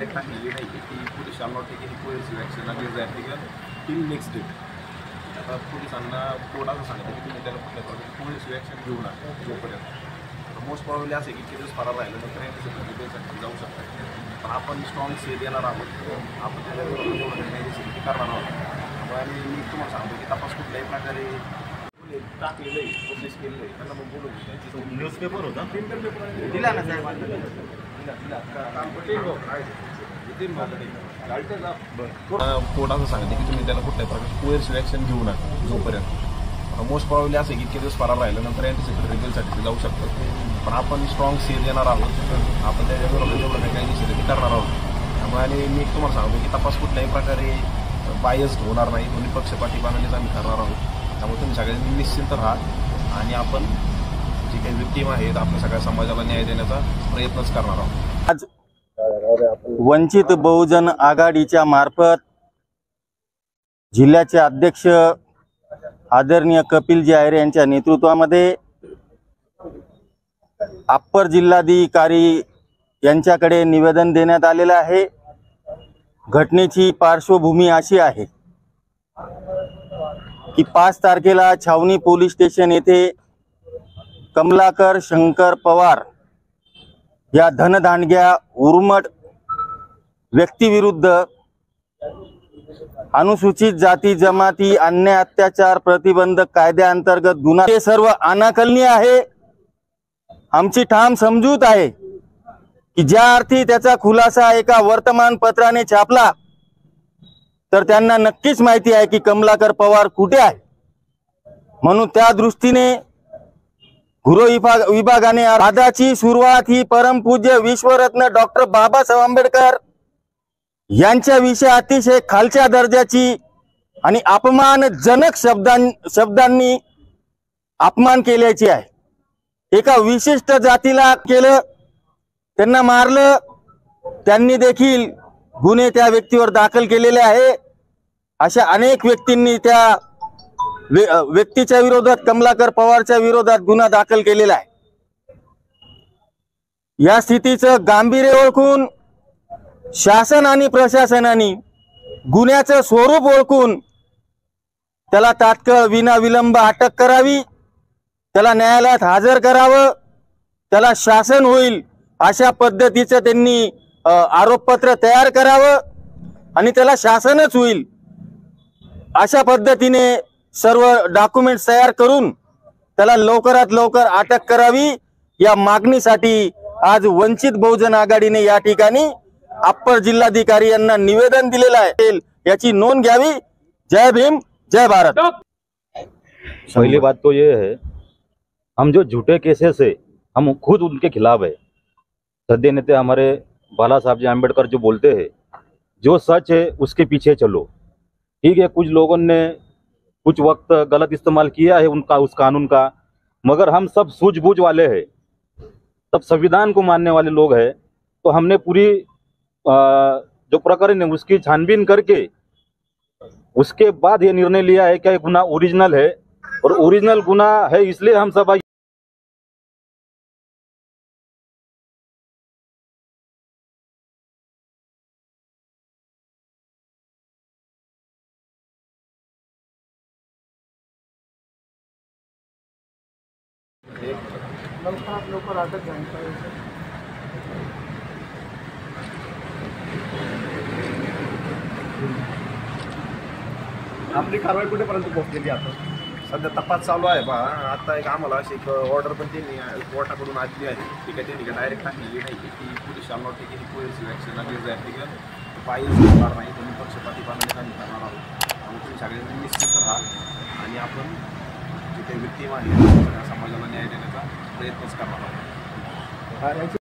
Direct टाकलेली नाही की police shall not take any coercive action against the applicant till next date. आता पोलिसांना कोर्ट असं सांगितलं की तुम्ही त्याला कुठल्या प्रकारे कोएर्सिव्ह ॲक्शन घेऊ नका जोपर्यंत. मोस्ट प्रॉब्ली असे की केस फरार राहिलं नंतर अँटिसिपेटरी जाऊ शकतात. पण आपण स्ट्रॉंग से देणार आहोत. आपण त्याच्यावर जेवढं कायदेशीर ते करणार आहोत. त्यामुळे आणि मी तुम्हाला सांगतो की तपास कुठल्याही प्रकारे टाकलेलं आहे, पब्लिश केलेलं आहे, त्यांना मग बोलू त्यांची न्यूजपेपर होता, प्रिंटर पेपर दिला ना साहेब, कोर्ट असं सांगते की तुम्ही त्याला कुठल्याही प्रकारे कोएर्सिव्ह ॲक्शन घेऊ नका जोपर्यंत. मोस्ट प्रॉब्ली असं की इतके दिवस फरार राहिलं नंतर अँटिसिपेटरी रिपेलसाठी ते जाऊ शकतात. पण आपण स्ट्रॉंग से देणार आहोत. आपण त्याच्याबरोबर जेवढं काही कायदेशीर ते करणार आहोत. त्यामुळे आणि मी तुम्हाला सांगतो की तपास कुठल्याही प्रकारे बायस्ड होणार नाही, दोन्ही पक्षपातीपणानेच आम्ही करणार आहोत. त्यामुळे तुम्ही सगळ्यांनी निश्चिंत राहा आणि आपण जे काही विक्टीम आहेत आपल्या सगळ्या समाजाला न्याय देण्याचा प्रयत्नच करणार आहोत. आज वंचित बहुजन आघाडीच्या मार्फत जिल्ह्याचे अध्यक्ष आदरणीय कपिलजी आयरे यांच्या नेतृत्वामध्ये अप्पर जिल्हाधिकारी यांच्याकडे निवेदन देण्यात आलेलं आहे. घटनेची पार्श्वभूमी अशी आहे की 5 तारखेला छावणी पोलीस स्टेशन येथे कमलाकर शंकर पवार या धनदांडग्या उर्मट व्यक्तीविरुद्ध अनुसूचित जाती जमाती अन्याय अत्याचार प्रतिबंधक कायद्याअंतर्गत गुन्हा, हे सर्व अनाकलनीय आहे. आमची ठाम समजूत आहे की ज्या अर्थी त्याचा खुलासा एका वर्तमानपत्राने छापला तर त्यांना नक्कीच माहिती आहे की कमलाकर पवार कुठे आहे. म्हणून त्या दृष्टीने गृह विभागाने वादाची सुरुवात ही परमपूज्य विश्वरत्न डॉक्टर बाबासाहेब आंबेडकर यांच्याविषयी अतिशय खालच्या दर्जाची आणि अपमानजनक शब्दांनी अपमान केल्याची आहे. एका विशिष्ट जातीला केलं, त्यांना मारलं, त्यांनी देखील गुन्हे त्या व्यक्तीवर दाखल केलेले आहे. अशा अनेक व्यक्तींनी त्या व्यक्तीच्या विरोधात, कमलाकर पवारच्या विरोधात गुन्हा दाखल केलेला आहे. या स्थितीचं गांभीर्य ओळखून शासन आणि प्रशासनाने गुन्ह्याचं स्वरूप ओळखून त्याला तात्काळ विनाविलंब अटक करावी, त्याला न्यायालयात हजर करावं, त्याला शासन होईल अशा पद्धतीचं त्यांनी आरोपपत्र तयार करावं आणि त्याला शासनच होईल अशा पद्धतीने सर्व डॉक्युमेंट्स तयार करून त्याला लवकरात लवकर अटक करावी. या मागणीसाठी आज वंचित बहुजन आघाडीने या ठिकाणी अप्पर जिल्हाधिकारी यांना निवेदन दिलेलं आहे. याची नोंद घ्यावी. जय भीम, जय भारत. पहली बात तो ये है, हम जो झूठे केसेस है हम खुद उनके खिलाफ है. सद्य नेता हमारे बाला साहब जी आम्बेडकर जो बोलते हैं, जो सच है उसके पीछे चलो. ठीक है, कुछ लोगों ने कुछ वक्त गलत इस्तेमाल किया है उनका, उस कानून का, मगर हम सब सूझबूझ वाले हैं, सब संविधान को मानने वाले लोग हैं. तो हमने पूरी जो प्रकरण है उसकी छानबीन करके उसके बाद ये निर्णय लिया है कि गुनाह ओरिजिनल है और ओरिजिनल गुनाह है, इसलिए हम सब लवकर अटक झाली पाहिजे. आपली कारवाई कुठेपर्यंत पोहोचलेली आता? सध्या तपास चालू आहे बा. आता एक आम्हाला अशी एक ऑर्डर पण त्यांनी कोर्टाकडून आलेली आहे. ठीक आहे, त्यांनी डायरेक्ट टाकलेली नाही की police shall not take any coercive action against the applicant biased होणार नाही, तुम्ही पक्षपातीपणाने आम्ही करणार आहोत. त्यामुळे तुम्ही सगळ्यांनी निश्चित राहा आणि आपण जे काही विक्टीम आहे समाजाला न्याय देण्याचा प्रयत्नच करणार आहोत.